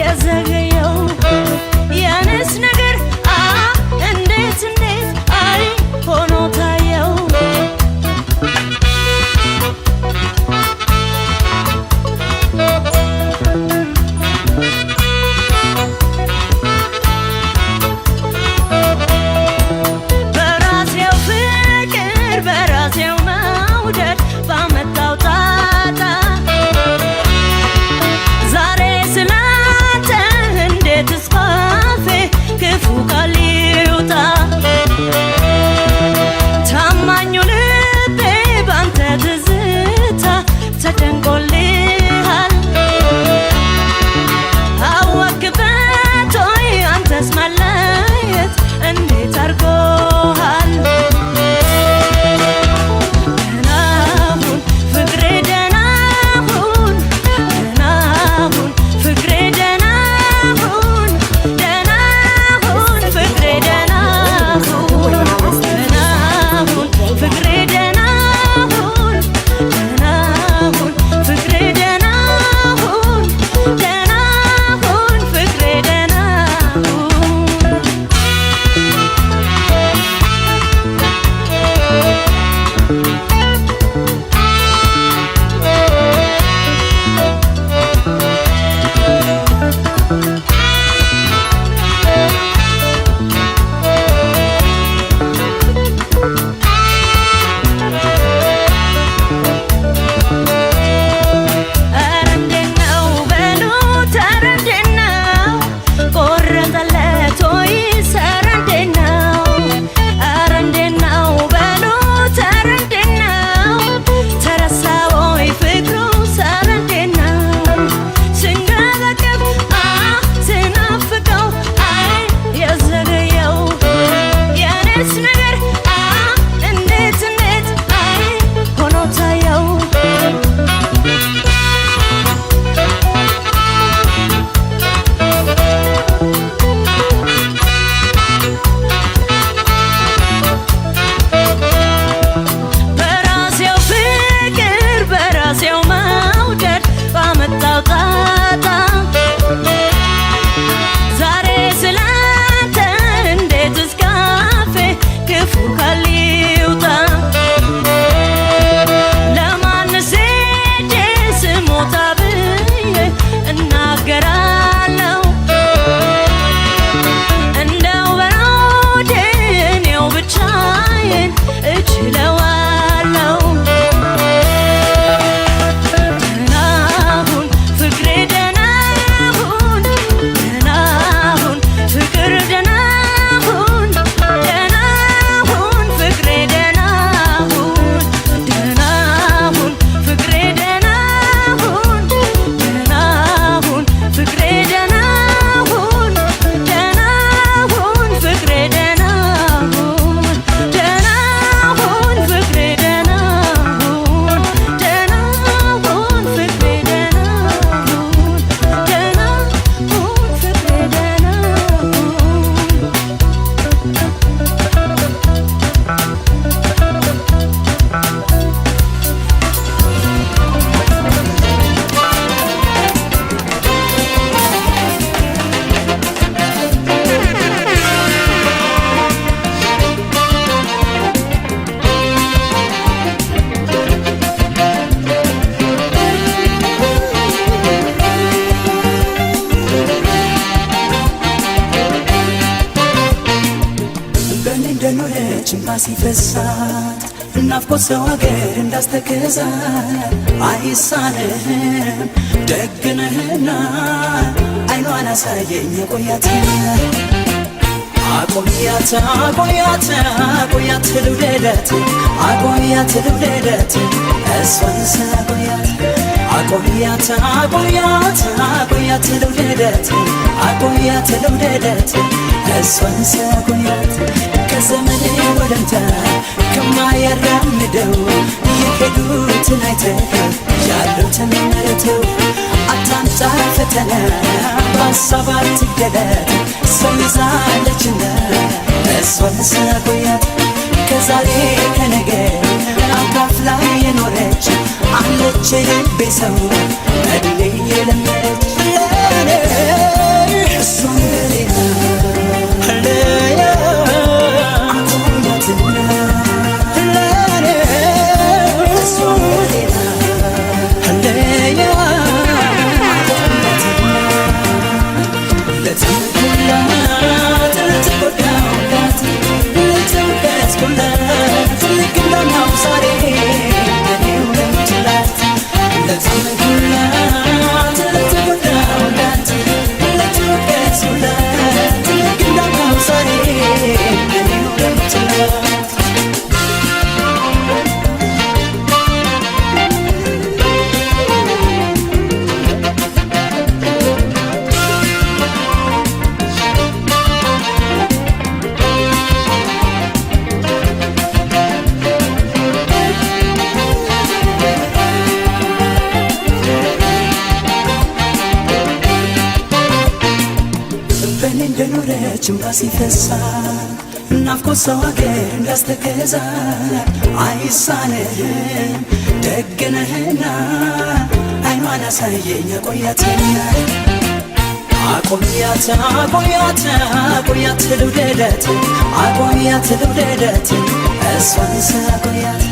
የዘገየው ያነስ ነገር እንዴት አይ ሆኖ ታየው በራሴው ፍቅር በራሴው መውደድ ባመጣው ጣጣ ዛሬ ስላንተ እንዴት እስካፌ ክፉ ቃል ይውጣ ታማኙ ልቤ ባንተ ትዝታ ተጨንቆልሃል አወክበት ሆይ አንተስ መለየት እንዴት አርጎሃል ደህናሁን ፍቅሬ ደህናሁን ደህናሁን ፍቅሬ ደህናሁን ደህናሁን ፍቅሬ ደህናሁን ደህናሁን ፍቅሬ ደህናሁን ደህናሁን ፍቅሬ ደህናሁን ደህናሁን ፍቅሬ ደህናሁን ኧረ እንዴት ነው በሉት ኧረ እንዴት ነው ቆረጠለት ወይስ ኧረ እንዴት ነው ኧረ እንዴት ነው በሉት ኧረ እንዴት ነው ተረሳ ወይ ፍቅሩስ ኧረ እንዴት ነው ስንገበገብ ስናፍቀው የዘገየው የኔስ ነገር እንዴት ሆኖ ታየው በራሴው ፍቅር በራሴው መውደድ ባመጣው ጣጣ ዛሬ ስላንተ እንዴት እስካፌ ክፉ ቃል ይውጣ ለማንስ ሄጄ ስሞታ ብዬ እናገራለሁ እንደው በሮዴ እኔው ብቻዬን እችለዋለሁ ደህናሁን ፍቅሬ ደህናሁን ደህናሁን ፍቅር ደህናሁን ደህናሁን ፍቅሬ ደህናሁን ደህናሁን ፍቅሬ ደህናሁን ደህናሁን ፍቅሬ ደህናሁን ደህናሁን ፍቅሬ ደህናሁን ደህናሁን ፍቅሬ ደህናሁን ደህናሁን ፍቅሬ ደህናሁን ደህናሁን ፍቅሬ ደህናሁን በእኔ እንደኖረች እምባ ሲፈሳት ናፍቆት ሰው አገር እንዳስተከዛት አይሳንህም ደግነህና አይኗን አሳየኝ የቆያት አቆያት አቆያት አቆያት ልውደደት አቆያት ልውደደት እሷን ሳቆያት አቆያት አቆያት አቆያት ልውደደት አቆያት ልውደደት እሷን ሳቆያት ከዘመኔ ወለምታ ከማያራምደው የሄዱትን አይተህ ያሉትን መርተው አታምጣ ፈተና በሀሳብ አትገለጥ ሰው ይዛለችና እሷን ሳቆያት ከዛሬ ከነገ አካፍላ የኖረች አለች ልቤ ሰው እድሜ የለመደች እንደኖረች እምባ ሲፈሳት ናፍቆት ሰው አገር እንዳስተገዛ አይሳንህም ደግነህና አይኗን አሳየኝ አቆያትና አቆያት አቆያት አቆያት ልውደደት አቆያት ልውደደት እሷን ሳቆያት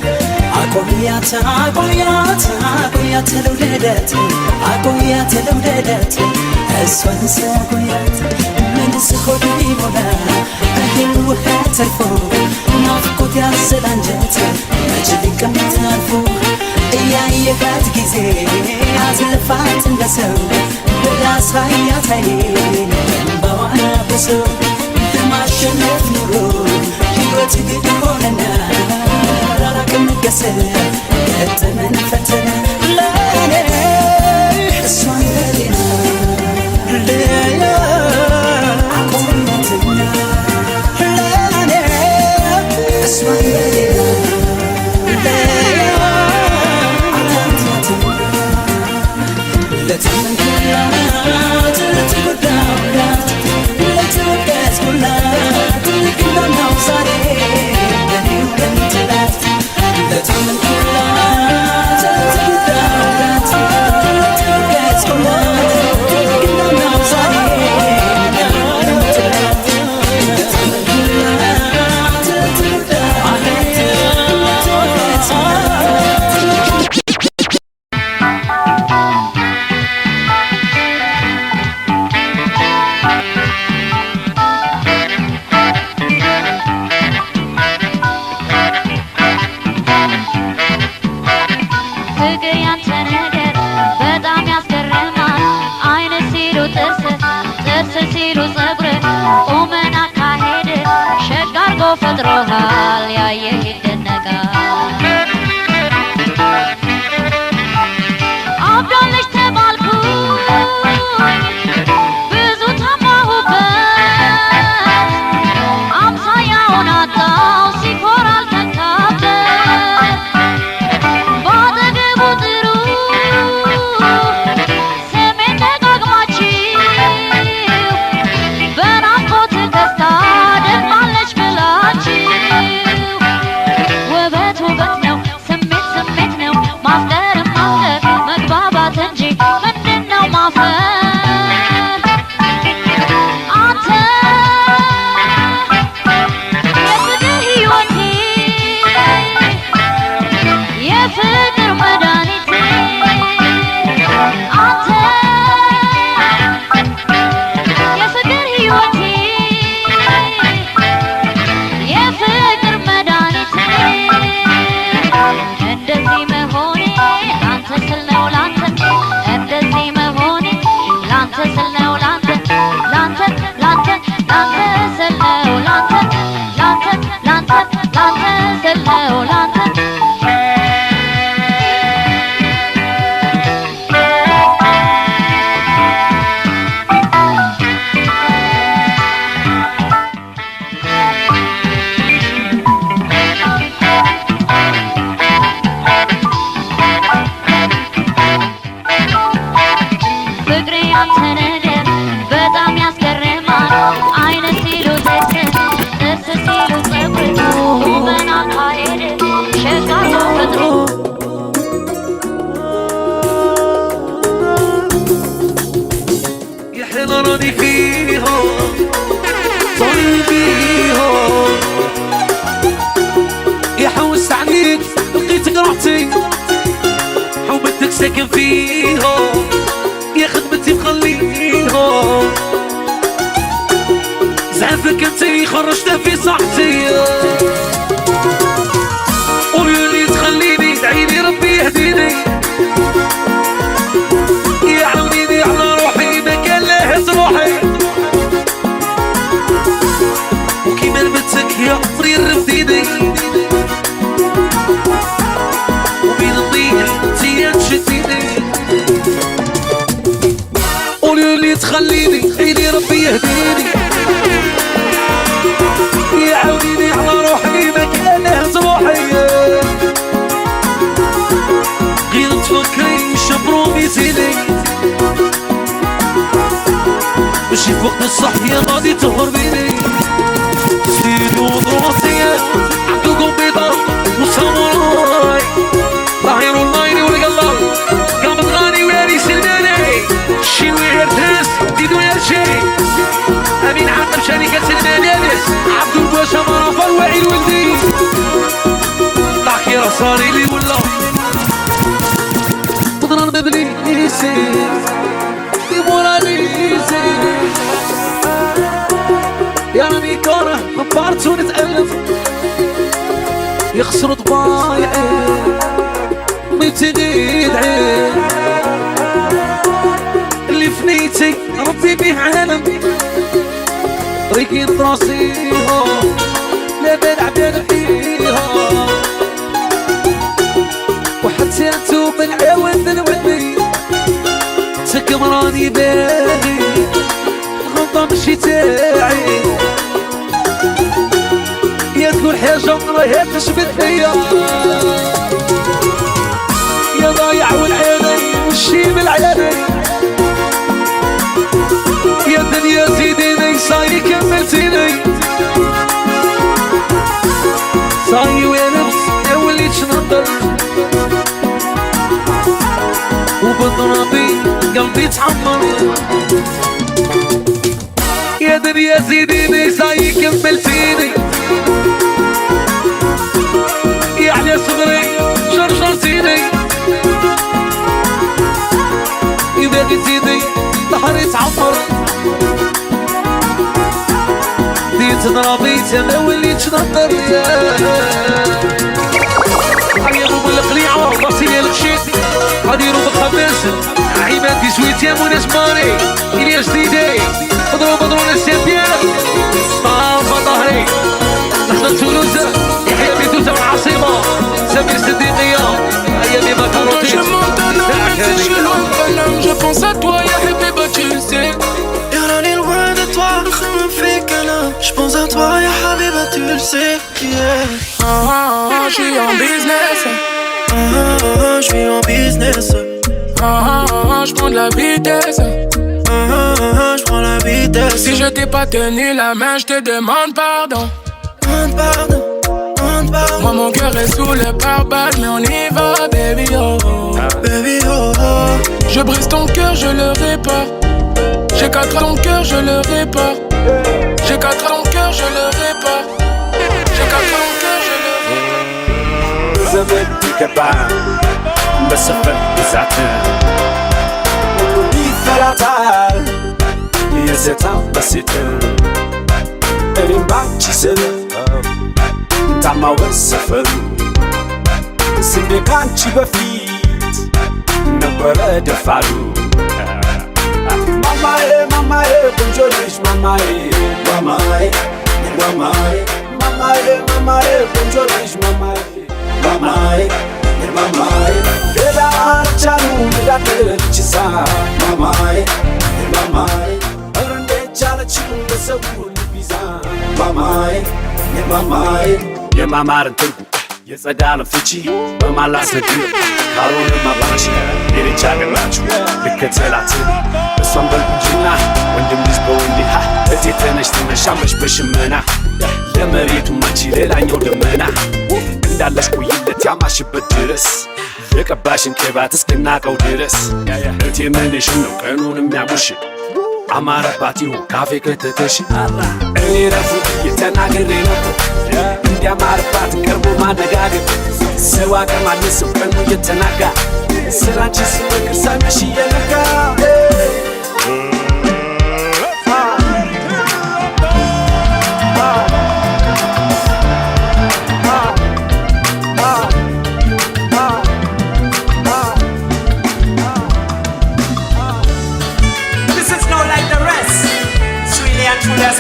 አቆያት አቆያት አቆያት ልውደደት አቆያት ልውደደት እሷን ሳቆያት ምንስ ሆድ ቢሞላ እህል ውሃ ተርፎ ናፍቆት ያዘለ አንጀት መች ሊቀመጥ አልፎ እያየሃት ጊዜ አዝልፋት እንደ ሰው ብላሳያት አይኔን በዋና በሰው ለማሸነፍ ኑሮ ሕይወት ግድ ሆነና ራራቅን ገሰ ገጠመን ፈተና ለኔ እሷን ለሌላ ሌላ አቆያትና ለኔ እሷን ለሌላ ለተመንኩላት ለተጎዳሁላት ለተወደስኩላት ግናናው ዛሬ ለኔው ለምትላት ለተመንኩላት ለተጎዳሁላት ለተወደስኩላት ግናናው ዛሬ ለኔው ለምትላት ለተመንኩላት ለተጎዳሁላት ለተወደስኩላት ፈጥሮሃል ያየህ ይደነቃል አብዳለች ተባልኩኝ ብዙ ታማሁበት አምሳያውን አጣው ሲኮራ አልተካበት ባጠገቡ ጥሩ ስሜን ደጋግማችሁ በናፍቆት ከስታ ደማለች ውበት ውበት ነው ስሜት ስሜት ነው ማፍቀር ማፍቀር መግባባት እንጂ ምንድነው ማፈር አንተ የፍቅር ሕይወቴ የፍቅር መድኃኒቴ አንተ የፍቅር ሕይወቴ የፍቅር መድኃኒቴ እንደዚህ መሆኔ ላንተ ስል ነው ላንተ እንደዚህ መሆኔ ላንተ ስል ነው ላንተ ላንተ ላንተ ላንተ ስል ነው ላንተ ላንተ ላንተ ላንተ ስል ነው ላንተ يحضرني فيهم طولي فيهم يحوس عليك لقيتك رحتي حومتك ساكن فيهم يا خدمتي مخليهم زعفك انتي خرجتها في صحتي قولي لي تخليني ادعيلي ربي يهديني يعاونيني على روحي ما كان لاهز روحي وكيما لمتك يا عمري رفديني وبين الضيق انتي تشديني قولي لي تخليني عيني ربي يهديني يعاونيني على روحي ما كان لاهز روحي غير تفكري شبرو ميزيني ماشي في وقت الصحية غادي تهربيني سيدي وضروسية عبدو قنبيضة وساموراي ظهير واللايني والقلب قامت غاني وياري سلماني شي ويرتس ديدو يرشي امين عقب شركة الملابس عبدو الباشا مرافا الوعي الولدي ضحكي رصاني اللي ولا بضران ببليسي ديموراليزي يا راني كاره مبارت ونتألف يخسر طبايعي ويبتدي يدعي اللي فنيتي ربي بيه عالم طريقي راسيها لا بلعب فيها وحتى انتو بالعوض الودي تكمراني باغي الغلطة مشي تاعي يا تقول حاجة راهي تشبت فيا يا ضايع والعيني والشي بالعيني يا دنيا زيديني صاي كملتيني صاي ونفس يا وليت شنطر وبضربي قلبي تحمر يا دنيا زيديني صاي كملتيني يا على صدري شرشرتيني إذا غزيدي ظهري تعمر ديت ضربيت ما وليتش نهضر عيرو بالقليعة بصيلي الخشيت غاديرو بالخباز عيباتي سويتيام وناس ماري إلياس ديدي اضرو ناس سيبيان طالبة ظهري نحن تولوز يحيى بيتوتا والعاصمة سمير صديقية أيامي ما كاروتيت Je pense à toi, ya Habiba, tu le sais. Yarani loin de toi, me fait câlin. Je pense à toi, ya Habiba, tu le sais. Yeah. Je suis en business. Je suis en business. Je prends de la vitesse. Je prends la vitesse. Si je t'ai pas tenu la main, je te demande pardon. Pardon. Moi mon cœur est sous le pare-balles, mais on y va, baby oh. Baby oh. Je brise ton cœur, je le répare. J'ai quatre ton cœur, je le répare. J'ai quatre ton cœur, je le répare. J'ai quatre ton cœur, je le répare. زمان كبار بس بزعتر ولوني ثلاثة يزتا بسيطة اللي مباكي سنة تعمى والسفر سنة كانتي بفيت نبرة دفعلو ماماي ماماي بنجوليش ماماي ماماي ماماي ماماي ماماي بنجوليش ماماي ماماي ماماي بلا تشانو مداكل تشسا ماماي ماماي أرندي تشالتشو بسوول بيزا ماماي ماماي يا مامار تركو يصدال فيتشي بمالا سدي كارون ماباشي يري تشاغلاتشو بكتلاتني بسوم بالجنا وندم لزبو وندي ها እቴ ተነሽ ትነሻመሽ በሽመና ለመሬቱ ማንቺ ሌላኛው ደመና እንዳለሽ ቆይለት ያማሽበት ድረስ የቀባሽን ቅባት እስክናቀው ድረስ እቴ ምንሽ ነው ቀኑን የሚያጉሽ አማረባት ይሁን ካፌ ከተተሽ እኔ ረፉ የተናገሬ ነበር እንዲያማረባት ቀርቦ ማነጋገር ሰው አቀማነሰው ቀኑ የተናጋ ስራንቺ ስመክር ሳይመሽ እየነጋ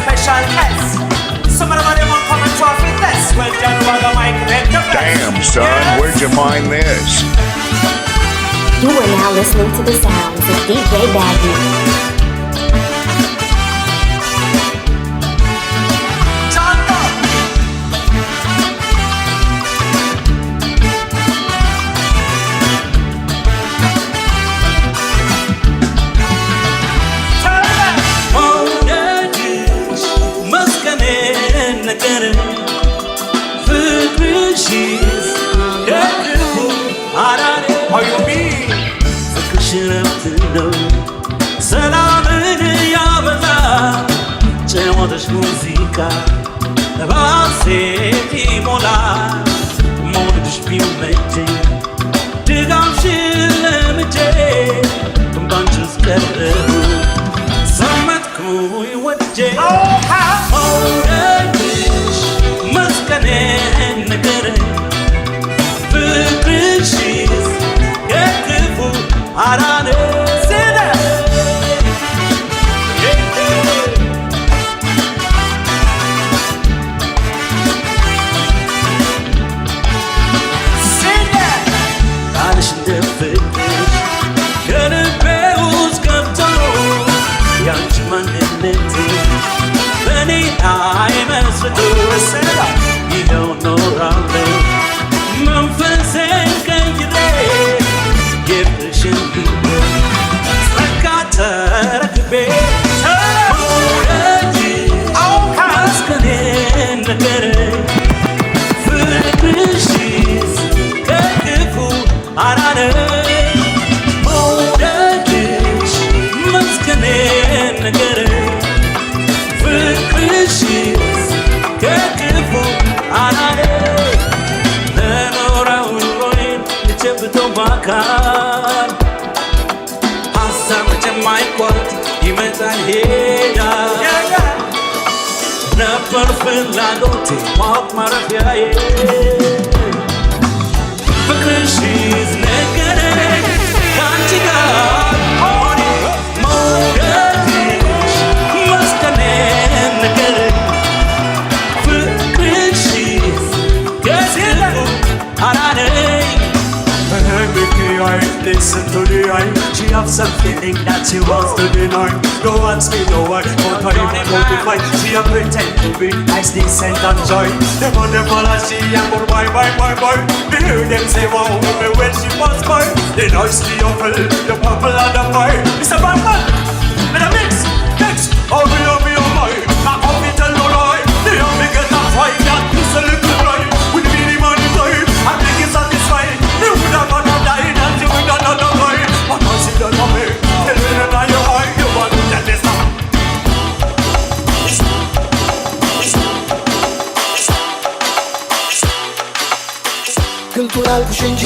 Special guests. Some of them are coming to our fitness. Well, John Wagga Mike, damn, son, where'd you find this? You are now listening to the sounds of DJ Baggy. ያለሽ ሙዚቃ ባሴ ሞላ ሞድሽ ቢመቸኝ ድጋምሽን ለምጄ ባንቺስ ቀረሁ ሰመጥኩኝ ወድጄ መውደድሽ መስቀኔን ንገረኝ ፍቅርሽስ የክፉ አዳነ ይኸው ኖራለሁ መንፈሴን ቀይሬ የፍቅርሽን ጸጋ ተረክቤ መውደድሽ መስቀኔን ንገረኝ ፍቅርሽስ ከክፉ አዳነኝ መውደድሽ መስቀኔን ንገረኝ ፍቅርሽስ ከክፉ አዳነኝ ለኖረው ኑሮዬን ልጨብጠው በአካል ሀሳብ የማይቋርጥ ይመጣል ሄዳል ነበር ፍላጎቴ ማወቅ ማረፊያዬ ፍቅርሽስ ነገረኝ ከአንቺ ጋር ሆኜ መውደድሽ መስቀኔን ንገረኝ Listen to the eye. She have some feeling that she wants to deny. No one's me, no one, no time, no fight. She a pretend to be nice, decent and joy. Them on them all as she and more boy. They hear them say wow, me when she pass by. The noise, the apple, the purple and the pie. It's a bad man, with a mix, oh me, oh my. Now how me tell no lie. They have me get a fight, that is a little right. With me the money time, I think it's satisfied. They would have gone and died and they would have done away. But now she done away, tell me that you are, you want to tell me something. ግልጡን አልኩሽ እንጂ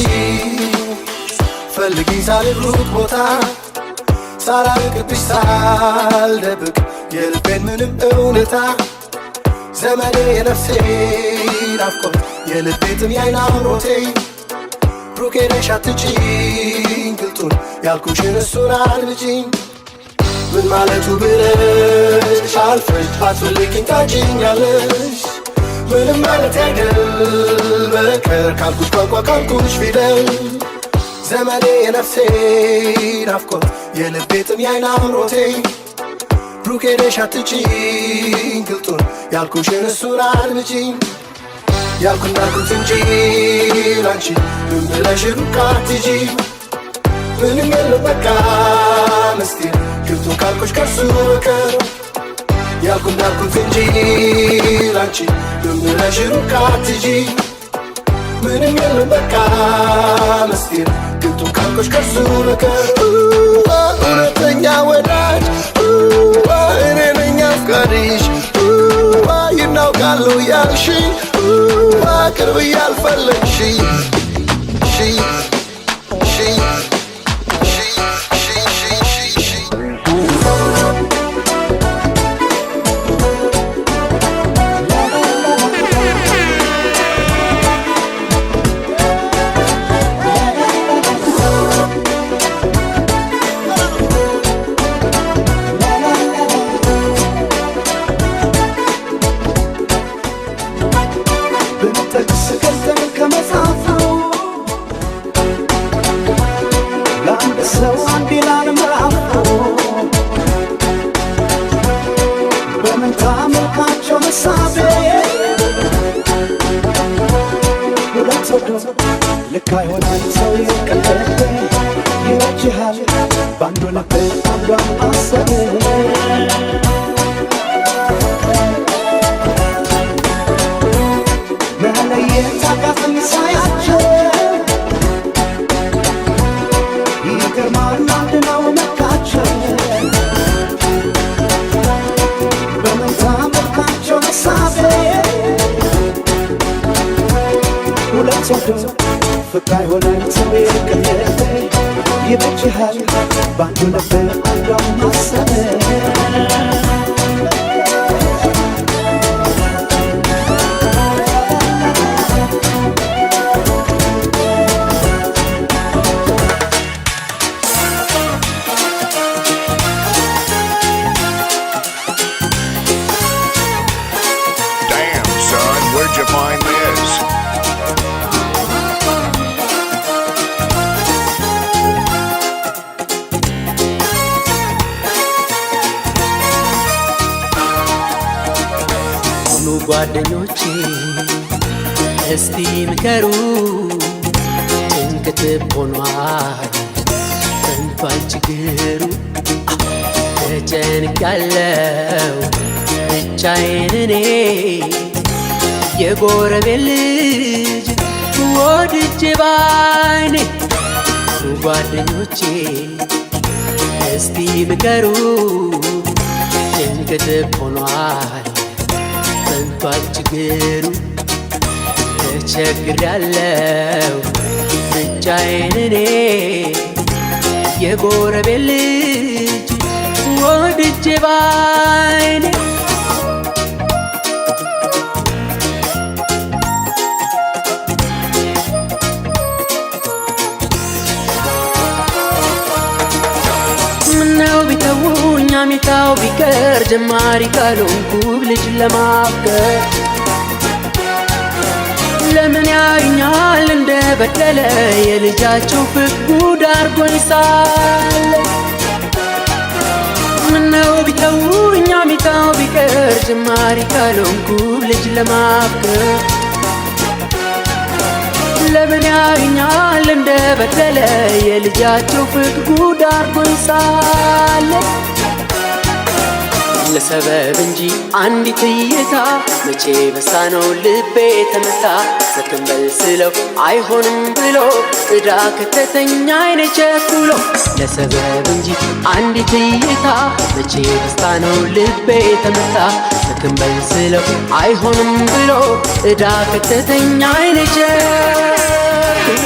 ፈልጊ ሳልሩቅ ቦታ ሳላርቅብሽ ሳልደብቅ የልቤን ምንም እውነታ ዘመኔ የነፍሴ ናፍቆት የልቤ ጥም የዓይን አምሮቴ ሩቅ ሄደሽ አትጪኝ ግልጡን ያልኩሽን እሱን አድምጪኝ ምን ማለቱ ብለሽ አልፈሽ አትፈልጊኝ ታጭኛለሽ ምንም ማለት አይደል በቀር ካልኩሽ ቋንቋ ካልኩሽ ፊደል ዘመኔ የነፍሴ ናፍቆት የልቤ ጥም የዓይን አምሮቴ ሩቅ ሄደሽ አትጪኝ ግልጡን ያልኩሽን እሱን አድምጪኝ ያልኩን እንዳልኩት እንጂ ላንቺ ምን ብለሽ ሩቅ አትሂጂ ምንም የለም በቃ ምስጢር ግልጡን ካልኩሽ ከእርሱ በቀር ያልኩን እንዳልኩት እንጂ ላንቺ ምን ብለሽ ሩቅ አትሂጂ ምንም የለም በቃ ምስጢር ግልጡን ካልኩሽ ከእርሱ በቀር እውነተኛ ወዳጅ እኔ ነኝ አፍቃሪሽ ይናውቃለሁ ያልሽኝ ቅርብ ያልፈለግሽኝ ልካ ይሆናል ሰው የቀለበ ይወጅሃል ባንዱ ልብ አንዷን አሰበ መለየት አቃተኝ ሳያቸው ይገርማል አንድ ነው መካቸው በመንታ ሰው የቀለበ ይበጅሃል ባንዱ ልብ አንዷን ማሰብ Where'd you find this? Nu ጓደኞቼ እስቲ ምከሩ ጭንቀት ሆኗል እንኳን ችግሩ ተጨንቄያለሁ ብቻዬን እኔ የጎረቤት ልጅ ወድጄ ባይኔ ጓደኞቼ እስቲ ምከሩ ጭንቀት ሆኗል እንኳን ችግሩ ተቸግሬያለሁ ብቻዬን እኔ የጎረቤት ልጅ ወድጄ ባይኔ ምነው ቢተውኝ አሜታው ቢቀር ጀማሪ ካልሆንኩ ልጅ ለማፍቀር ለምን ያዩኛል እንደ በደለ የልጃቸው ፍቅር ጉድ አርጎኝ ሳለ ምነው ቢተውኝ አሜታው ቢቀር ጀማሪ ካልሆንኩ ልጅ ለማፍቀር ለምን ያዩኛል እንደ በደለ የልጃቸው ፍቅር ጉድ አርጎኝ ሳለ ለሰበብ እንጂ አንዲት እይታ መቼ በሳ ነው ልቤ ተመታ ሰክንበል ስለው አይሆንም ብሎ እዳ ከተተኛ አይኔ ቸኩሎ ለሰበብ እንጂ አንዲት እይታ መቼ በሳ ነው ልቤ ተመታ ሰክንበል ስለው አይሆንም ብሎ እዳ ከተተኛ አይኔ ቸኩሎ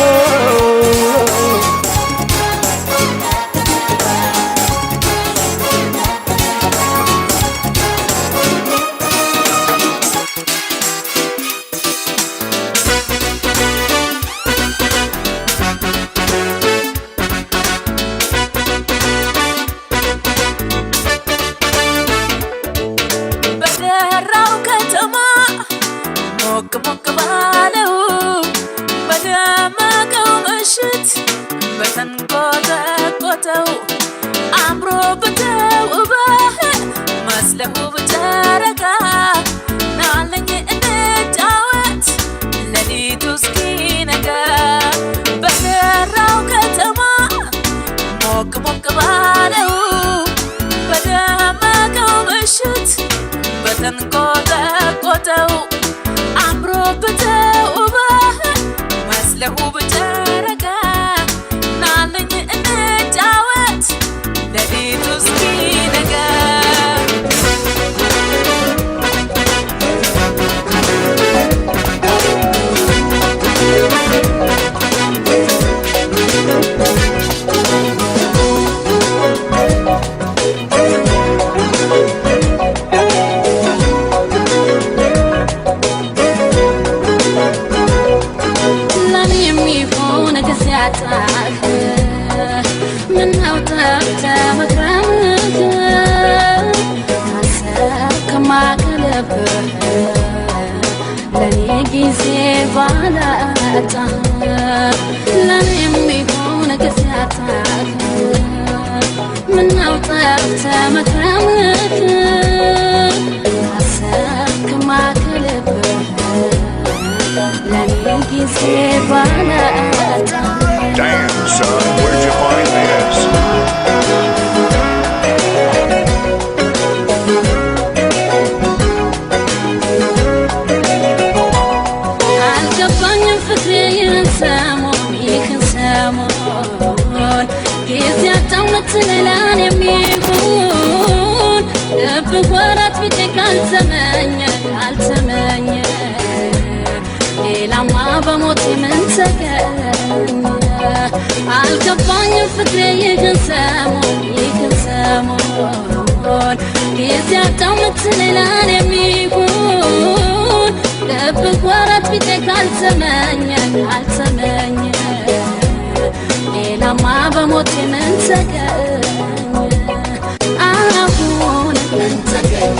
Damn, son, where'd you find this? ሌላማ በሞት ምን ተገኘ አልገባኝ ፍቅሬ ይገሰሙን ጊዜያቸው ምትሌላን የሚሆን ልብህ ወረት ቢጤ ካልተመኘ ሌላማ በሞቴ ምን ተገኘ አሁን ምን ተገኘ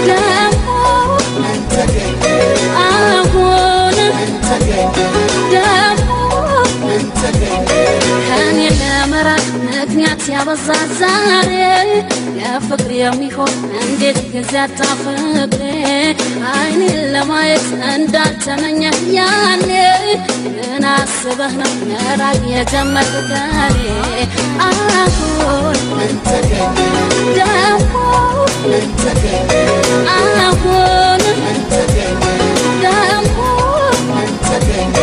ደግሞ ምን ተገኘ አሁን ምን ተገኘ ደግሞ ምን ተገኘ ከኔ ለመራቅ ምክንያት ያበዛ ዛሬ ለፍቅር የሚሆን እንዴት ጊዜ አጣ ፍቅሬ አይኔን ለማየት እንዳልተመኘ ያኔ ምን አስበህ ነው መራቅ የጀመርክ ከኔ አሁን ምን ተገኘ ደግሞ ምን ተገኘ አሁን ምን ተገኘ ደግሞ ምን ተገኘ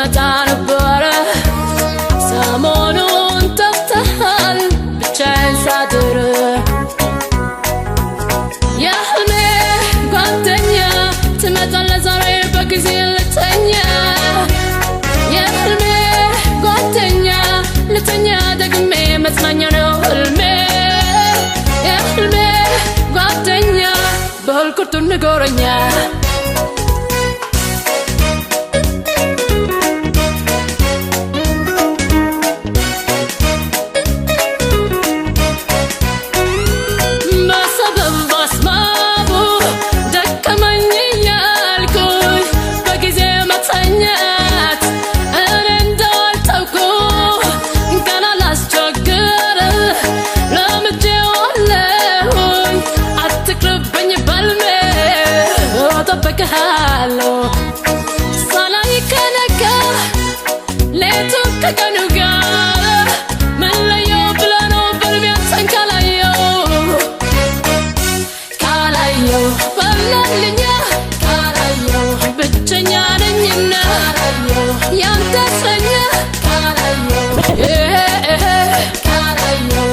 ትመጣ ነበረ ሰሞኑን ጠፍተሃል ብቻዬን ሳድር የህልሜ ጓደኛ ትመጣለህ ዛሬ በጊዜ ልተኛ የህልሜ ጓደኛ ልተኛ ደግሜ መጽናኛ ነው ህልሜ የህልሜ ጓደኛ በህልቁርጡ ንገረኛ Hello, Salai Kanaka, Leto Kakanuga, Malayo, Plano, Pervian, San Calayo, Calayo, Palalinya, Calayo, Bitchanya, Nina, Yanta Sanya, Calayo, Calayo.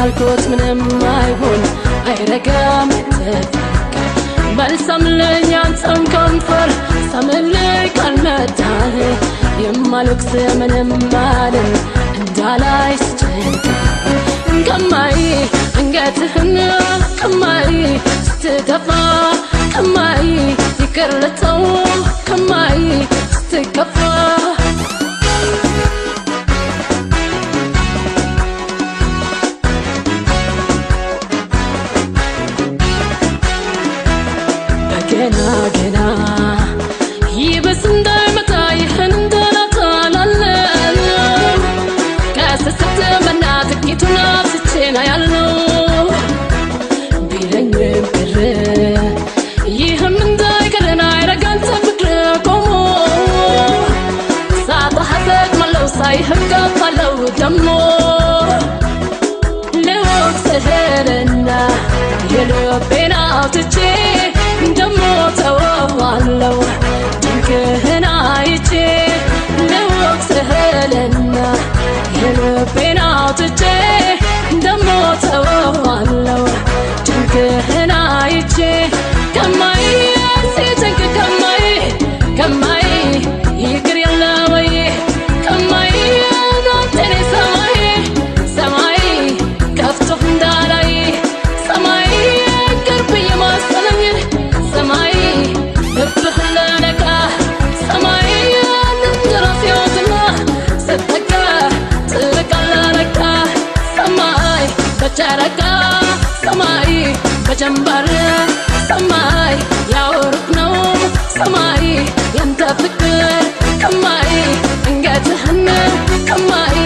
እንዳልኩት ምንም አይሆን አይረጋም ተፈቀር መልሰምልኝ አንተም ከንፈር ሰምልኝ ካልመጣህ የማልወቅስ ምንም አልን እንዳላይ ስጨንቅ ከማይ አንገትህን ከማይ ስትደፋ ከማይ ይቅር ልተው ከማይ ስትከፋ ገና ይበስ እንዳይመጣ ይህን እንደናታላለ ከስስትመና ጥቂቱን አብስቼና ያለው ቢለኝም ቅር ይህም እንዳይቀርን አይረጋንተ ፍቅር ቆሞ ሳታሐሰት ማለው ሳይህም ገፋለው ደሞ ልወቅስህልና የልቤን አውጥቼ ደሞ ተወዋለው ድንቅህን አይቼ ልወቅስህልና የልቤን አውጥቼ ደሞ ተወዋለው ድንቅህን አይቼ ከማይ ሲጨንቅ ከማይ ይቅር የለ ወይ ከማይ ናንተኔ ሰማይ ከፍቶህ እንዳላይ ሰማይ ቅርብ የማሰለኝ ሰማይ ልብህን ለነካ ሰማይ ልንድረስ ሕይወትና ስትጠጋ ትርቃለህ ለካ ሰማይ በጨረቃ ሰማይ በጀንበር ሰማይ ያወሩት ነው ሰማይ ያንተ ፍቅር ከማይ አንገትህን ከማይ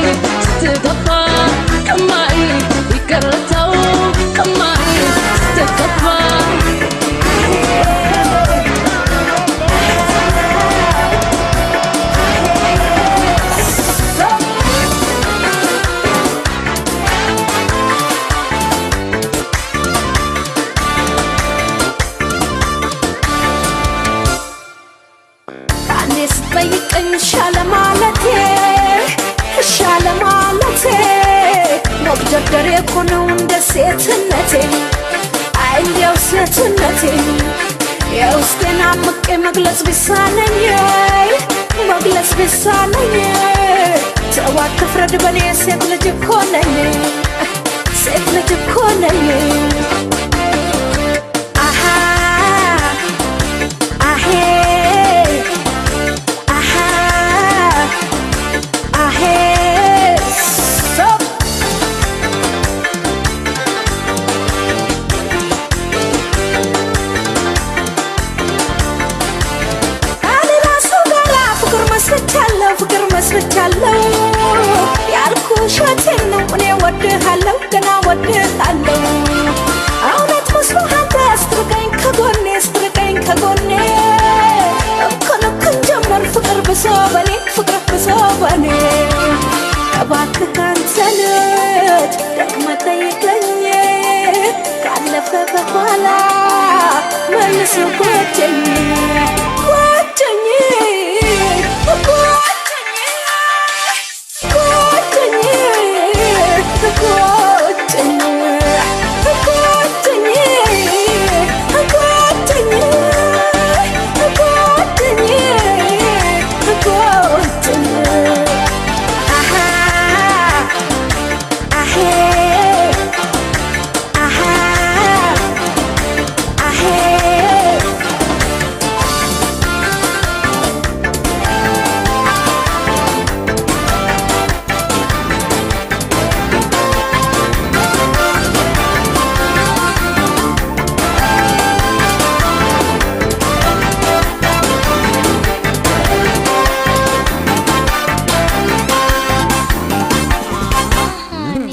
ስትደፋ ከማይ ይቅር ልተው ከማይ ስትከፋ መግደርደር የኮነው እንደ ሴትነቴ እንዲያው ሴትነቴ የውስጤን አምቄ መግለጽ ቢሳነኝ ተው አትፍረድ በኔ ሴት ልጅ እኮ ነኝ በኋላ መልሶ ጎተኝ ጎተኝ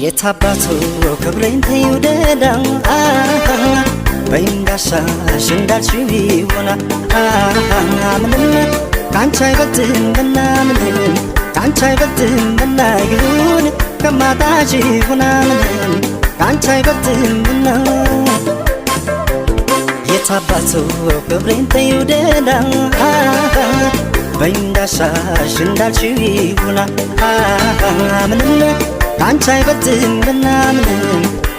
የታባቱ ክብሬን ተይውደዳ በእንዳሻሽ እንዳልሽው ይሆና ምንም ካንቺ አይበልጥም ምናምን ካንቺ አይበልጥም ምናይሁን ከማጣሽ ይሆና ምንም ካንቺ አይበልጥም ምና የታባቱ ክብሬን ተይውደዳ በእንዳሻሽ እንዳልሽው ይሆና ምንም ካንቺ አይበልጥም ምናምን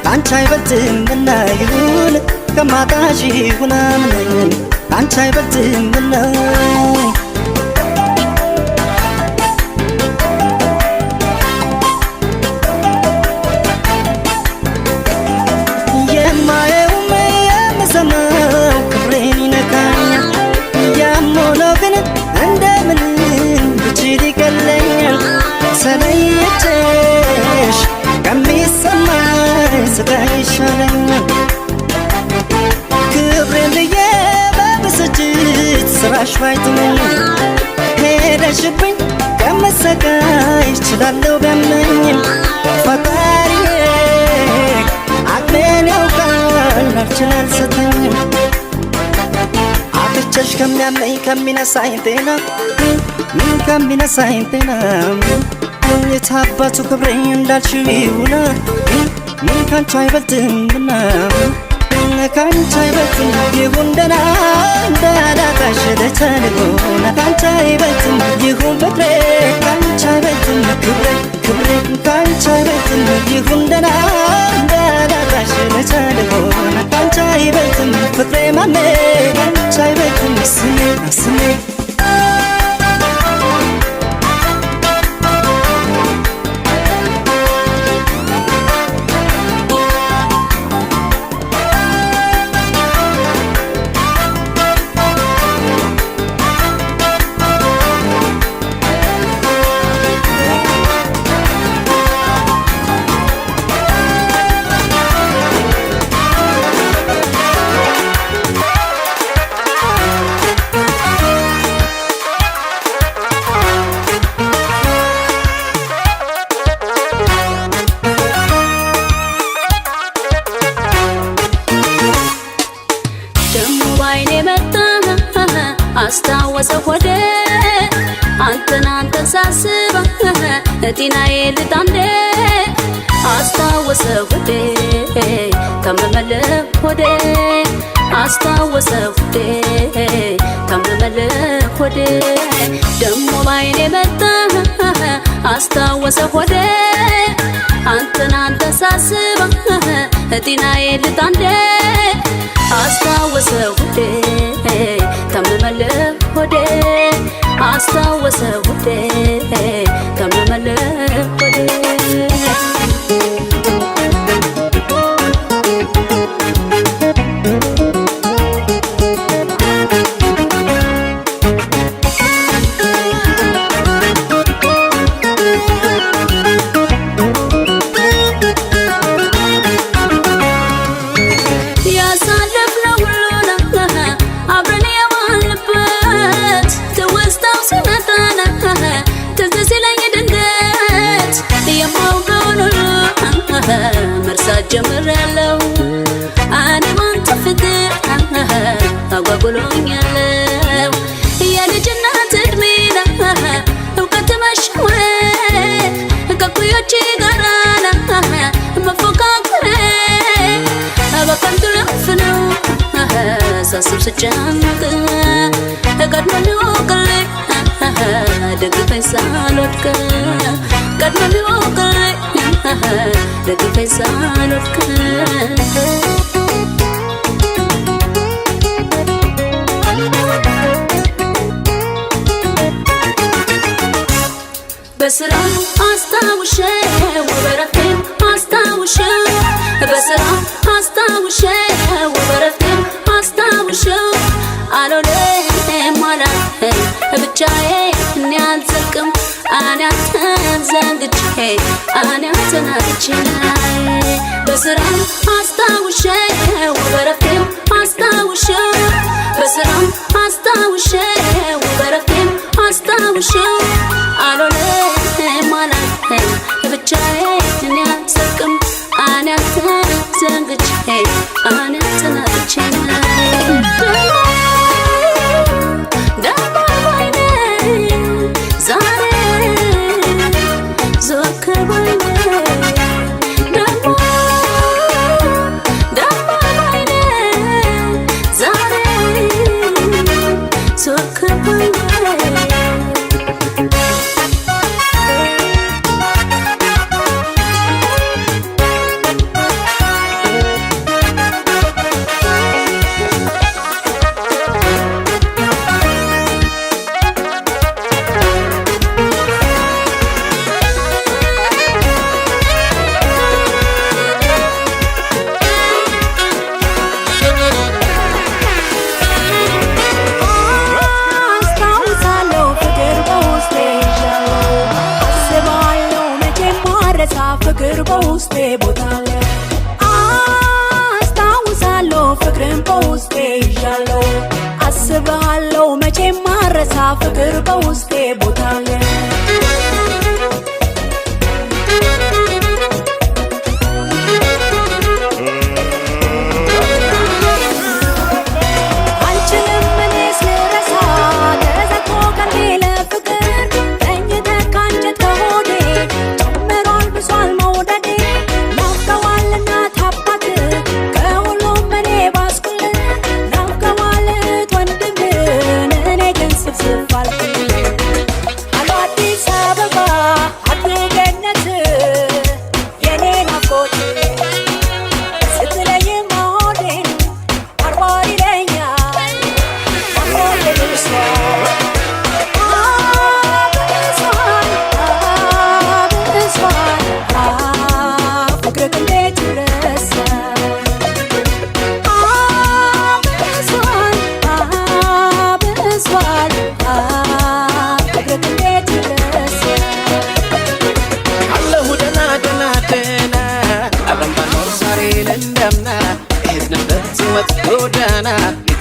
ካንቺ አይበልጥም ምናይሁን ከማጣሽ ይሁን ምንም ካንቺ አይበልጥም ምና የማየው የምሰማው ክብሬን ይነካኛል ያሞላው ግን እንደምን ብችል ይቀለኛል ሰለየችሽ ከሚሰማኝ ስቃይ ይሻለኛል ክብሬን ብዬ በብስጭት ስራሽ ባይተወኝ ሄደሽብኝ ከመሰቃይ እችላለሁ ቢያመኝም ፈጣሪዬ አቅሜን ያውቃል አልችል አልሰጠኝም አጥቼሽ ከሚያመኝ ከሚነሳኝ ጤና ከሚነሳኝ ጤና የታባቱ ክብሬ እንዳልሽው ይሁና ካንቺ አይበልጥም ብና ካንቺ አይበልጥም ይሁን ደና እንዳላጣሽ ለቻልጎና ካንቺ አይበልጥም ይሁን ፍቅሬ ካንቺ አይበልጥም ክብሬ ካንቺ አይበልጥም ይሁን ደና እንዳላጣሽ ለቻልጎና ካንቺ አይበልጥም ፍቅሬ ማሜ ካንቺ አይበልጥም ስሜ አስታወሰ ሆዴ አንተን ሳስብ ጤናዬ ልጣንዴ አስታወሰ ሆዴ ከመመለ ሆዴ አስታወሰ ሆዴ ከመመለ ሆዴ ደሞ ባይኔ መጣ አስታወሰ ሆዴ አንተን ሳስብ ጤናዬ ልጣንዴ አስታወሰ ሆዴ ከመመለ ሆዴ አስታወሰ ሆዴ ከመመለ ሆዴ መርሳት ጀምሬያለሁ እኔ ባንተ ፍቅር አጓጉሎኛለሁ የልጅነት ዕድሜን እውቀት መሸወ ከኩዮቼ ጋር መፎካከር በከንቱ ልፍ ነው ሳስብ ስጨነቅ ቀድሞ ሊወቅልኝ ደግፈኝ ሳልወድቅ ቀድሞ ሊወቅልኝ ደግፈኝ ሳልወድቅ በስራ አስታውሼው በረፍቴም አስታውሼው በስራ አስታውሼው በረፍቴም አስታውሼው አልሆነም አላልኩም ብቻዬን እኔ አልዘልቅም እኔ አንተን ዘንግቼ እኔ አንተን አጥቼ በስራ አስታውሼው በረፍቴም አስታውሼው በስራ አስታውሼው በረፍቴም አስታውሼው አልሆነም አላልኩም ብቻዬን እኔ አልዘልቅም እኔ አንተን ዘንግቼ እኔ አንተን አጥቼ ፍቅር በውስጤ ቦታለ አስታውሳለሁ ፍቅርን በውስጤ ይዣለሁ አስባለሁ መቼም ማረሳ ፍቅር በውስጤ ቦታለ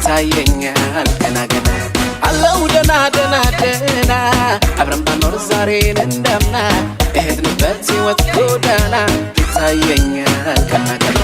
ይታየኛል ገና ገና አለው ደና ደና ደና አብረን ባኖር ዛሬን እንደምና እሄድንበት ሕይወት ጎዳና ይታየኛል ገና ገና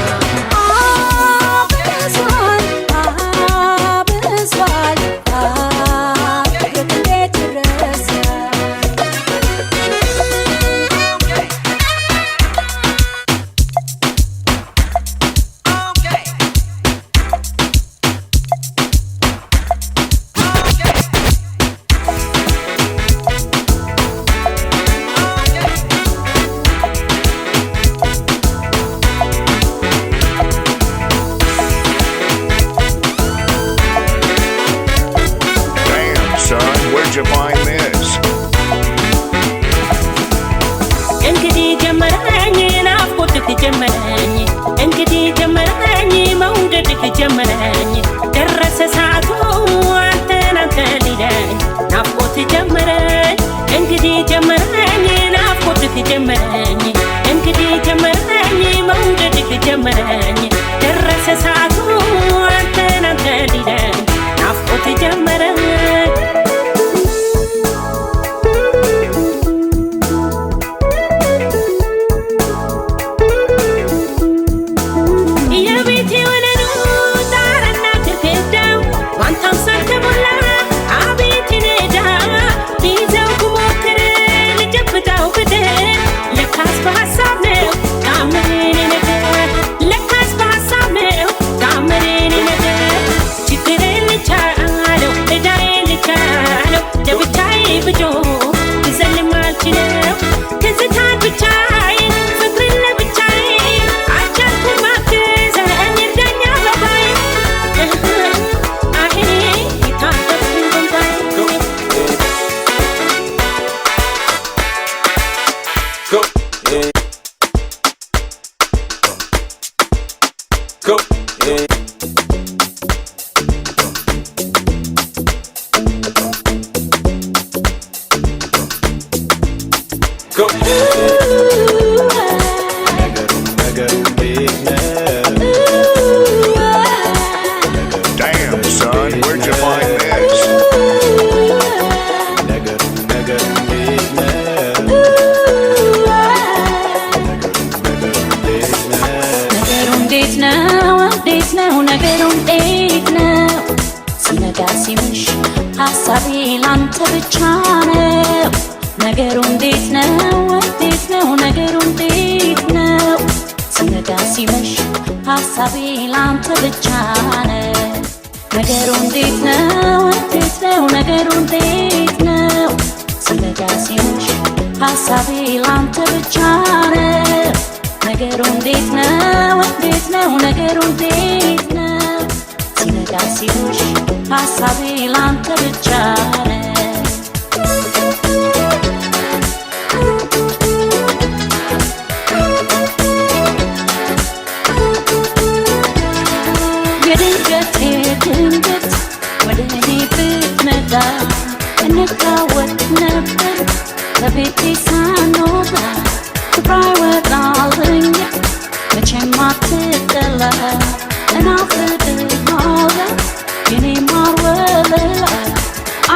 Where'd you find this? እንግዲህ ጀመረኝ ናፍቆትህ ጀመረኝ እንግዲህ ጀመረኝ መውደድህ ጀመረኝ ደረሰ ሰዓቱ አንተን ሊለኝ ናፍቆትህ ጀመረኝ እንግዲህ ጀመረኝ ናፍቆትህ ጀመረኝ እንግዲህ ጀመረኝ መውደድህ ጀመረኝ ደረሰ ሰዓቱ አንተን ሊለኝ ናፍቆትህ ጀመረኝ Chikre Go. Yeah. Go. Damn, son, where'd you find this? ነገሩ እንዴት ነው ሲነጋ ሲመሽ ሀሳቤ ላንተ ብቻ ነው ነገሩ እንዴት ነው ነገሩ እንዴት ነው ሲነጋ ሲመሽ ሀሳቤ ላንተ ብቻ ነው ነገሩ እንዴት ነው ነገሩ እንዴት ነው ሲነጋ ሲመሽ ሀሳቤ ላንተ ብቻ ነው ነገሩ እንዴት ነው ነገሩ እንዴት ነው ሲነጋ ሲመሽ ሀሳቤ ላንተ ብቻ ነው የድንገት ወደ እኔ ብትመጣ እንታወቅ ነበር ከቤቴ ሳንወጣ ክብራ ይወጣልኝ መቼም አትጠላ እናፍቅሃለሁ የኔ ማር ወለላ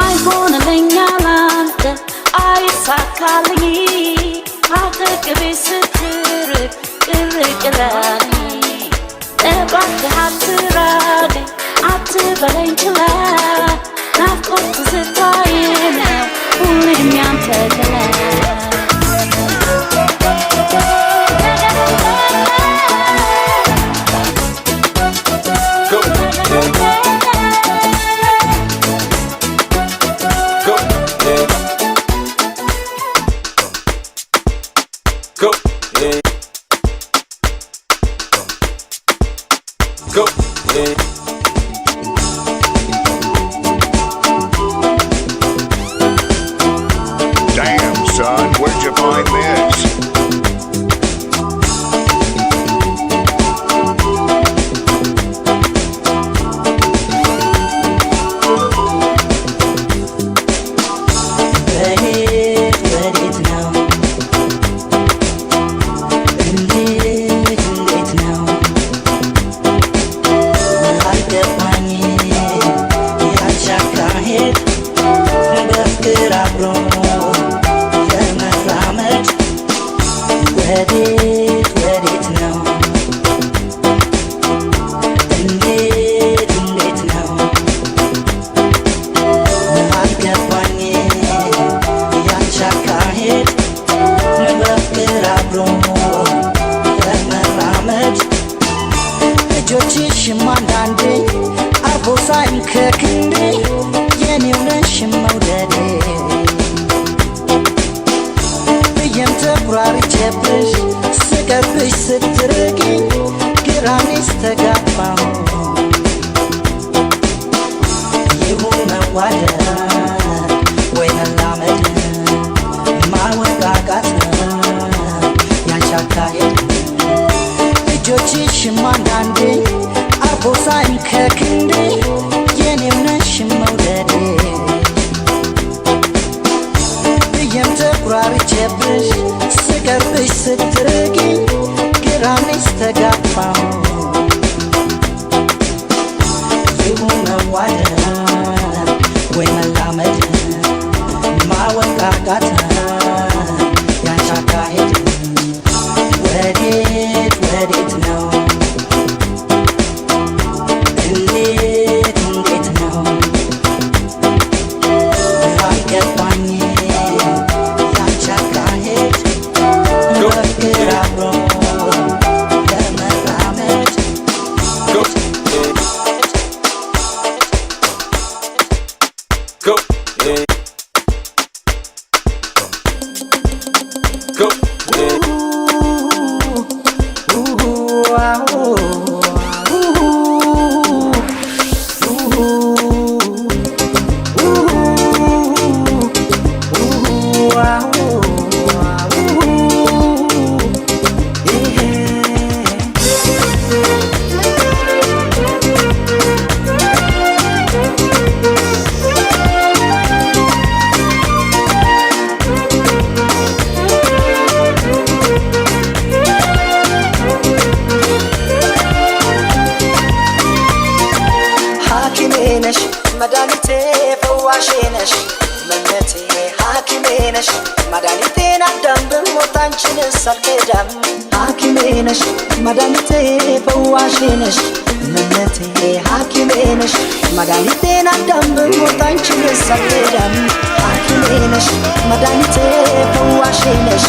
አይሆንልኝ ላንተ አይሳካልኝ አጠገቤ ስትርቅ ቅርቅ እላለኝ እባክህ አትራቀኝ አትበለኝ ችላ ናፍቆት ትዝታዬ ነው ሁሌም ያንተ ገላ Damn, son, where'd you find this? ነሽ መድኃኒቴን አዳም ብሞት አንቺን ሳልከዳም ሐኪሜ ነሽ መድኃኒቴ ፈዋሼ ነሽ እመቤቴ ሐኪሜ ነሽ መድኃኒቴን አዳም ብሞት አንቺን ሳልከዳም ሐኪሜ ነሽ መድኃኒቴ ፈዋሼ ነሽ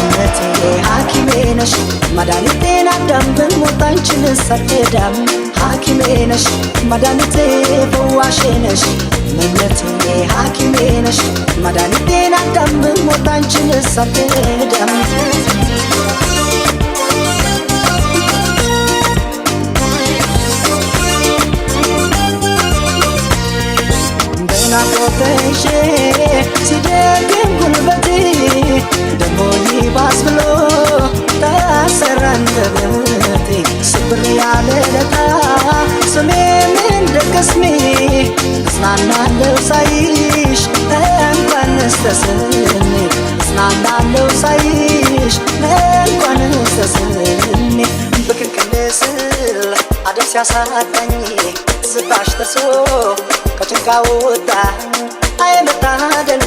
እመቤቴ ሐኪሜ ነሽ መድኃኒቴን አዳም ብሞት አንቺን ሳልከዳም ሐኪሜ ነሽ መድኃኒቴ ፈዋሼ ነሽ እመቤቴ ሐኪሜ ነሽ መድኃኒቴን አዳም ብሞት አንቺን ሳልከዳም ናፍቆትሽ ሲደክም ጉልበቴ ደሞ ይባስ ብሎ ታሰረ አንደበቴ ስብር ያለ ለታ ስሜም እንደ ቅስሜ እጽናናለሁ ሳይሽ እንኳንስ ተስሜ እጽናናለሁ ሳይሽ እንኳንስ ተስሜ ብቅቅል ስል አደብ ሲያሳጣኝ ዝባሽ ተርሶ ከጭንቃ ወጣ አይ መታደል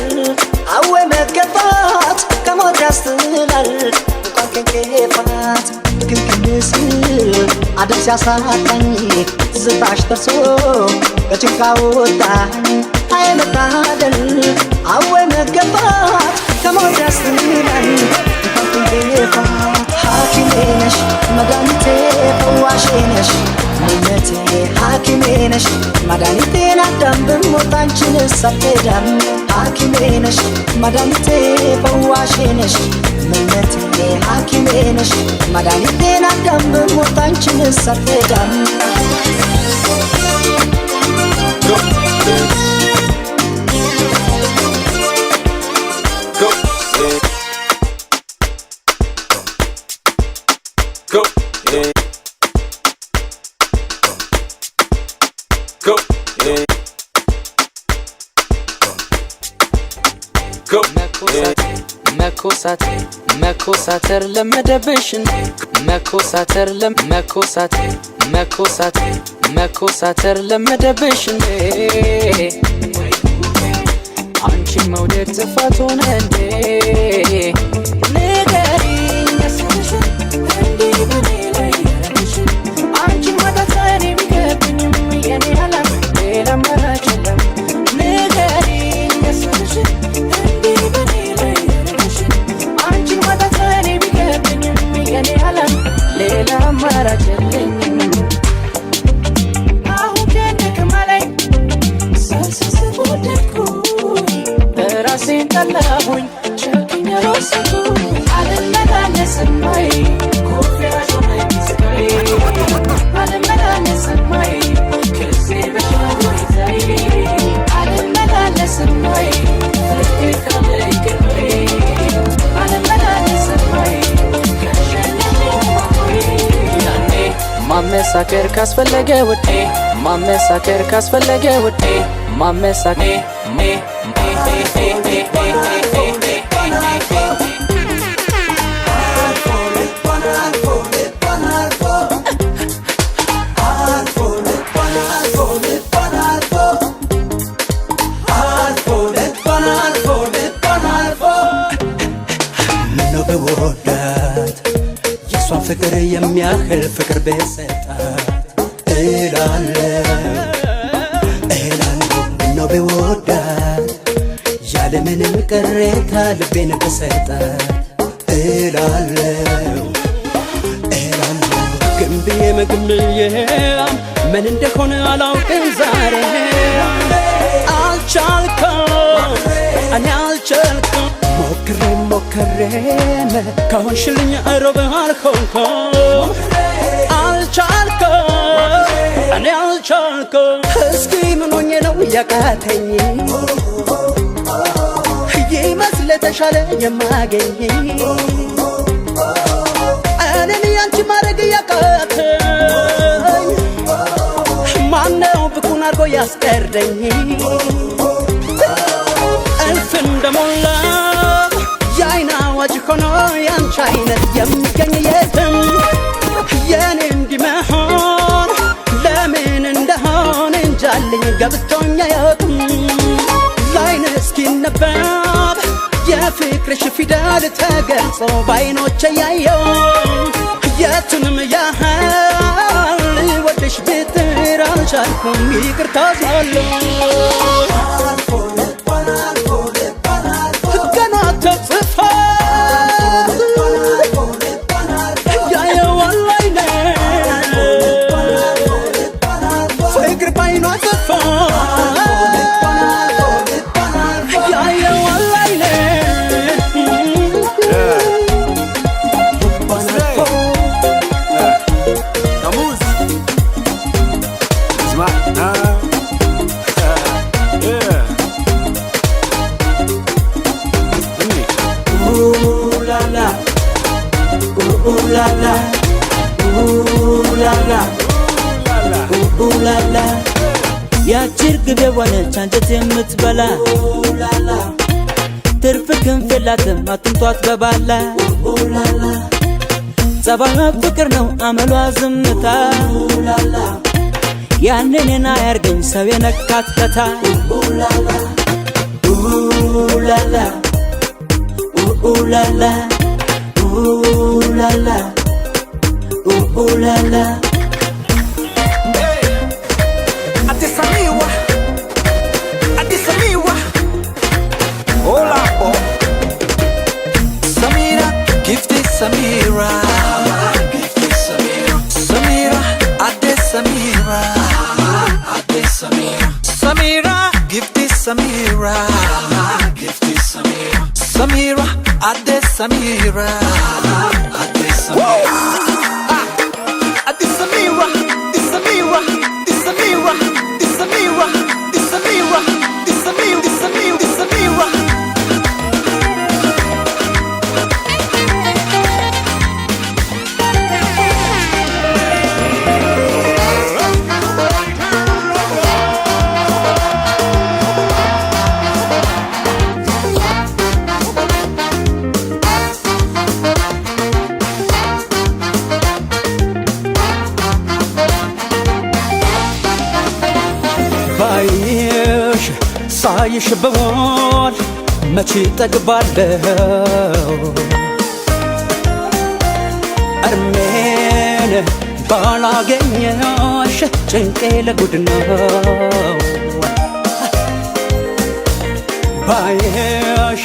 አወይ መገፋት ከሞት ያስጥላል እንኳን ከንኬፋት ብክንክን ስል አደብ ሲያሳጣኝ ዝባሽ ተርሶ ከጭንቃ ወጣ አይ መታደል አወይ መገፋት ከሞት ያስጥላል እንኳን ከንኬፋት ሐኪሜ ነሽ መድኃኒቴ ፈዋሼ ነሽ እመቤቴ ሐኪሜ ነሽ መድኃኒቴን አዳም ብሞት አንቺን ሳልከዳም ሐኪሜ ነሽ መድኃኒቴ ፈዋሼ ነሽ እመቤቴ ሐኪሜ ነሽ መድኃኒቴን አዳም ብሞት አንቺን ሳልከዳም መኮሳተር ለመደብሽን መኮሳተር ለመደብሽን አንቺን መውደድ ጥፋት ሆነ እንዴ ንገሪኝ መስልሽን እንዲህ በኔ ላይ ያለሽን አንቺን ማጣት እኔ ቢከብኝም የኔ ዓለም ሌላ አማራጭ የለም ንገሪኝ መስልሽን እንዲህ በኔ ላይ ያለሽን አንቺን ማጣት እኔ ቢከብኝም የኔ ዓለም ሌላ አማራጭ የለኝም አሁን ከደከማለኝ ሳልሰስት ወደድኩኝ ራሴን ጠላሁኝ ጨክኜ ወሰንኩኝ አልመላለስም ወይ ኮፊያሽ ሆነኝ ስቃይ አልመላለስም ወይ ከዚህ በሻወይታይ አልመላለስም ወይ ፍቅሬ ካለኝ ቅርቤ አልመላለስም ወይ ማመሳከር ካስፈለገ ውዴ ማመሳከር ካስፈለገ ውዴ ማመሳከር ምነው በወዳት የሷን ፍቅር የሚያህል ፍቅር በሰጣት እላለሁ ምነው በወዳት ያለምንም ቅሬታ ልቤን በሰጣት እላለሁ ግን ብዬም ምን እንደሆነ አላውቅም ዛሬ አልቻልኩም እኔ አልቻልኩም ሞክሬም ከሆንሽልኝ ሮብ አልሆንኩም አልቻልኩም እኔ አልቻልኩም እስኪ ምን ሆኜ ነው ያቃተኝ ይመስል ተሻለ የማገኝ እኔን ያንቺ ማድረግ ያቃተኝ ማነው ብኩን አርጎ ያስቀረኝ እልፍ እንደሞላ የአይን አዋጅ ሆኖ ያንቺ አይነት የሚገኝ የትም የኔ እንዲመሆን ለምን እንደሆነ እንጃልኝ ገብቶኛ ያውቅም ላይን እስኪነበብ የፍቅርሽ ፊደል ተገልጾ ባይኖቼ ያየው የቱንም ያህል ወድሽ ብጥር አልቻልኩም ይቅርታ ዛለሁ ገና ተጽፎ ያየዋል አይኔ ፍቅር ባይኗ ጽፎ ያችር ግቤ ሆነች አንጀት የምትበላ ትርፍ ክንፍ የላትም አጥንቷት በባላ ጸባይዋ ፍቅር ነው አመሏ ዝምታ ያንንን አያርገኝ ሰው የነካት ከታ ኡላላ ኡላላ ኡላላ ኡላላ Hola, oh. Samira, gifty Samira. Gifty Samira. Samira, Ade Samira. Ade Samira. Samira, gifty Samira. Gifty Samira. Samira, Ade Samira. Ade Samira. Ade Samira. Ade Samira. Ade Samira. Ade Samira. Ade Samira. Ade Samira. Ade Samira. Ade Samira. ባይሽ ሳይሽ በሞል መቼ ጠግባለሁ እርሜን ባላገኘሽ ጭንቄ ለጉድ ነው ባይሽ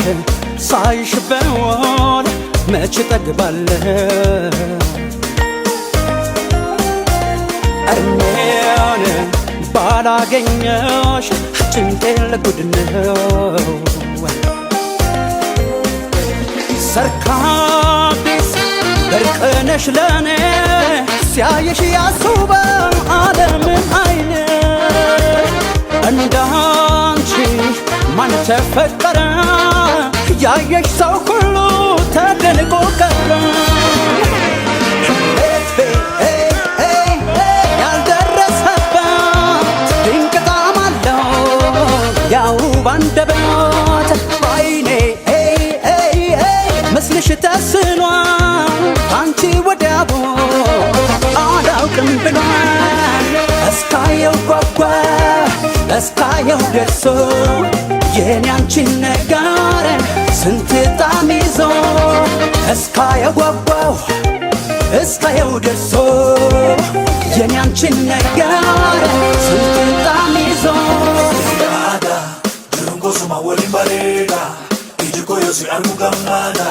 ሳይሽ በሞል መቼ ጠግባለሁ እርሜን ባላገኘሽ ጭንቄ ለጉድ ነው ሰርካቢስ በርቅነሽ ለኔ ሲያየሽ ያስውበው ዓለምን አይኔ እንዳንቺ ማን ተፈጠረ ያየሽ ሰው ሁሉ ተደንቆ ቀረ ያው ባንደበት ባይኔ መስልሽ ተስሏል አንቺ ወዲያቦ አላውቅም ብሏል እስካየው ጓጓ እስካየው ደርሶ የኔ አንቺን ነገር ስንት ጣም ይዞ እስካየው ጓጓው እስካየው ደርሶ የኔ አንቺን ነገር ስንት ጣም ይዞ Suma wali barega Ijiko yosi angu gamana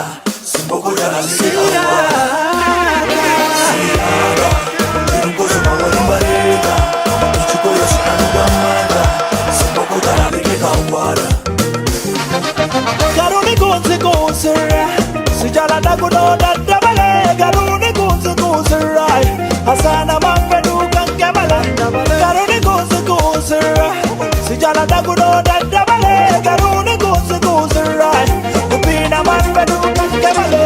Simboko jana sirada Sirada Irungo suma wali barega Ijiko yosi angu gamana Simboko jana sirada Garuni gozi gozira Sijala dagudo dadabale Garuni gozi gozira Hasana mafedu kankamala Garuni gozi gozira Sijala dagudo dadabale Garuni gozi gozira Kupina mafedu kankamala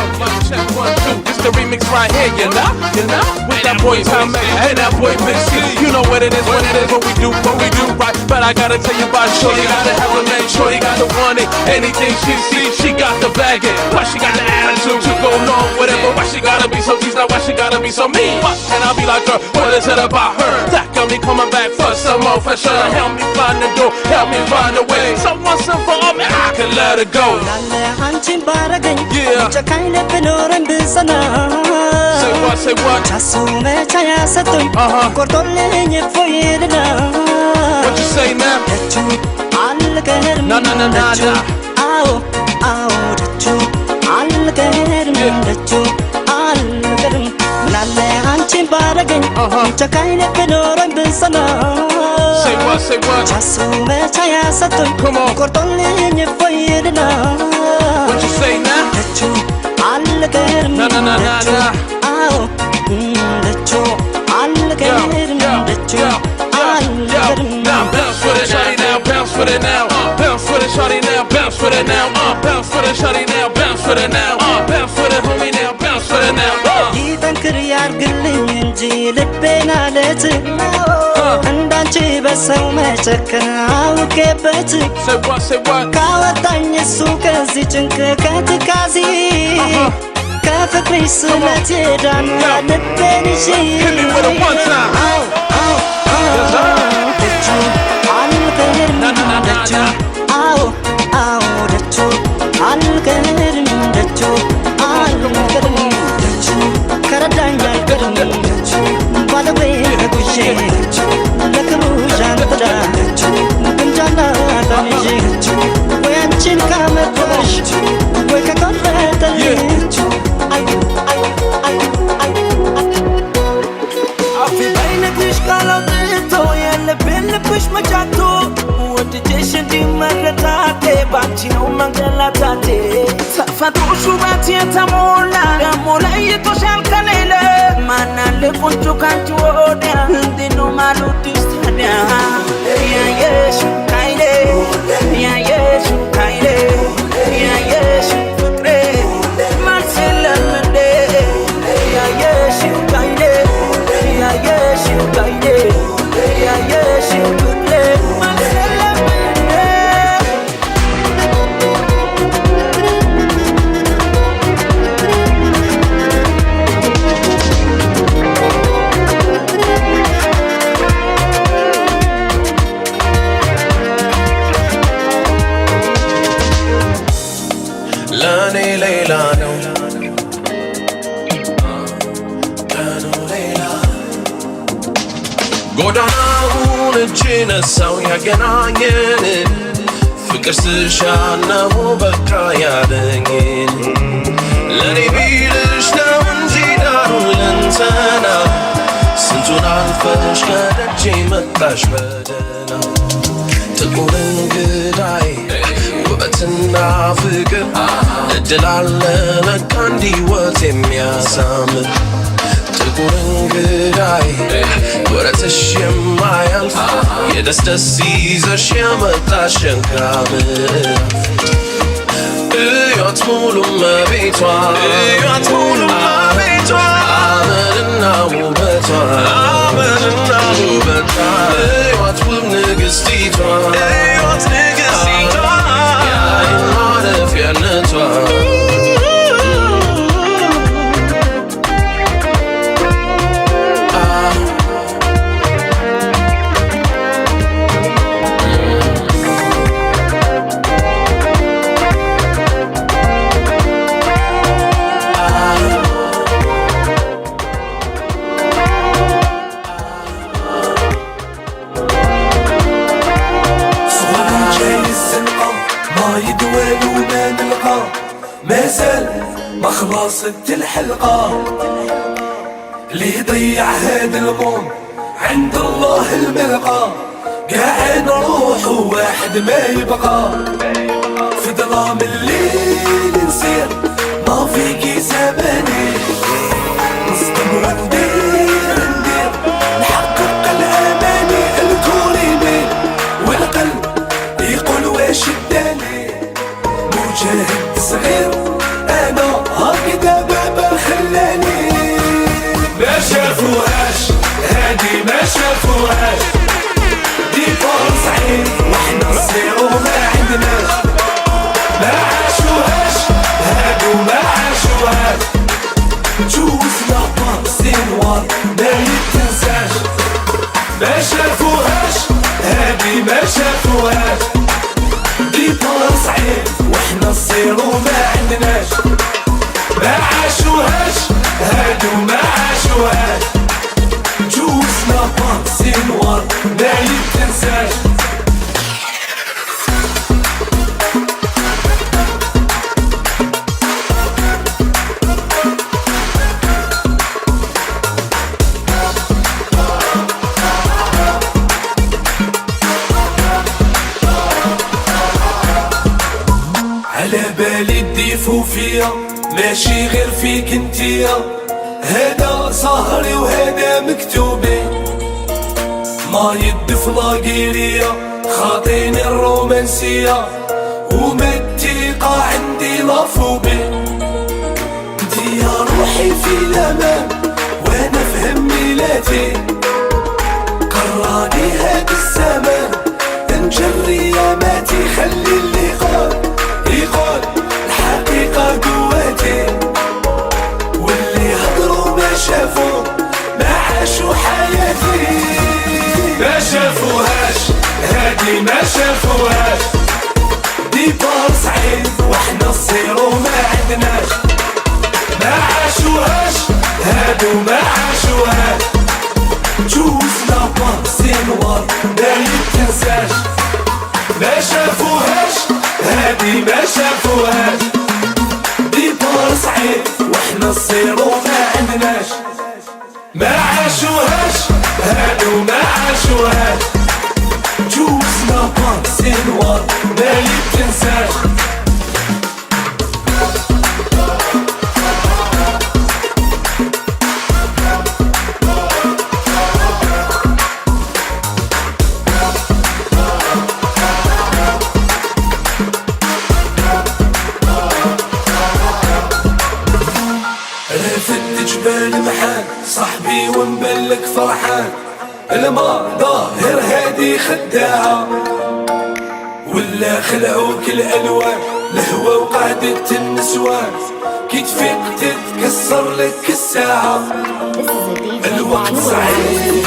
It's the remix right here, you know, with that boy Tom Big C. You know what it is, what we do right. But I gotta tell you about Shorty, gotta have a name. Shorty got the one it, anything she sees, she got the bag it. Why she got the attitude to go long, whatever. Why she gotta be so teased, now why she gotta be so mean? And I'll be like her, what is it about her? That got me coming back for some more for sure. Help me find the door, help me find the way. Someone simple, I can let her go. Yeah. Say what? What you say now? No. Say what? Come on. What you say now? Now bounce for the shawty now, bounce for it now, bounce for the shawty now, bounce for it now, bounce for the shawty now, bounce for it now, bounce for the homie now, bounce for it now. ይጠንክር ያርግልኝ እንጂ ልቤን አለት እንዳንቺ በሰው መጨከን አውቄበት ካወጣኝ እሱ ከዚህ ጭንቅ ከትካዜ ከፍቅርሽ ስለት የዳነ ልቤን ይዤ ተፈጥሮሽ ውበት የተሞላ ደሞ ለይቶሻል ከሌለ ማናለ ቆንጆ ካንቺ ወዲያ እንዴት ነው ማልወድሽ ታዲያ ያየሽው ካይኔ ያየሽው ካይኔ ያየሽው ፍቅሬ መልስ የለም እንዴ ያየሽው ካይኔ ያየሽው ካይኔ ያየሽው ፍቅሬ መልስ የለም ጎዳናውን እጅ ነሳው ያገናኘን ፍቅር ስሻናው በቃ ያለኝን ለኔ ቢልሽ ነው እንጂ ዳሩን ለንተና ስንቱን አልፈሽ ከደጄ መጣሽ በደና ጥቁር እንግዳይ ውበትና ፍቅር እድል አለ ለካ እንዲወት የሚያሳምር ጥቁር እንግዳይ ወረትሽ የማያልፍ የደስደስ ይዘሽ የመጣሽ ሸንካምር እዮት ሙሉ መቤቷ አመልና ውበቷ እዮት ውብ ንግስቲቷ የአይን ማረፊያነቷ خلصت الحلقة اللي ضيع هاد الموم عند الله الملقى قاعد نروح وواحد ما يبقى في ظلام الليل نسير ما فيكي زماني نصدم وندير نحقق الأماني الكون يميل والقلب يقول واش الدليل مجاهد صغير أنا هكذا بابا خلاني ما شافوهاش هادي ما ما شافوهاش ديبار صعيد واحنا الصغير وما عندناش ما عاشوهاش هادو ما عاشوهاش جوز لابا سنوار ما يتنساش ما شافوهاش هادي ما شافوهاش ديبار صعيد واحنا الصغير وما عندناش ما عاشوهاش هادو ما عاشوهاش جوز لابا سنوار ما يتنساش على بالي تضيفوا فيا ماشي غير فيك انتيا هذا صهري وهذا مكتوبي ما يدف لاقيريا خاطيني الرومانسية ومتيقة عندي لافوبي انتي يا روحي في الأمان وانا في هميلاتي قراني هاد الزمان نجري ياماتي خلي اللي يقول الحقيقة قوتي واللي هضروا ما شافوا ما عاشوا حياتي ما شافوهاش هادي ما شافوهاش ديبار صعيد واحنا الصغير وما عندناش ما عاشوهاش هادو ما عاشوهاش جوز لابا سنوار ما يتنساش ما شافوهاش هادي ما شافوهاش ديبار صعيد واحنا الصغير وما عندناش ما عاشوهاش هادو ما عاشوهاش جوز لابا سنوار ما يتنساش رافد جبال محال صاحبي ونبلك فرحان الما ظاهر هادي خداعة ولا خلعوك الألوان الهوى وقعدت النسوان كي تفيق تتكسر لك الساعة الوقت صعيب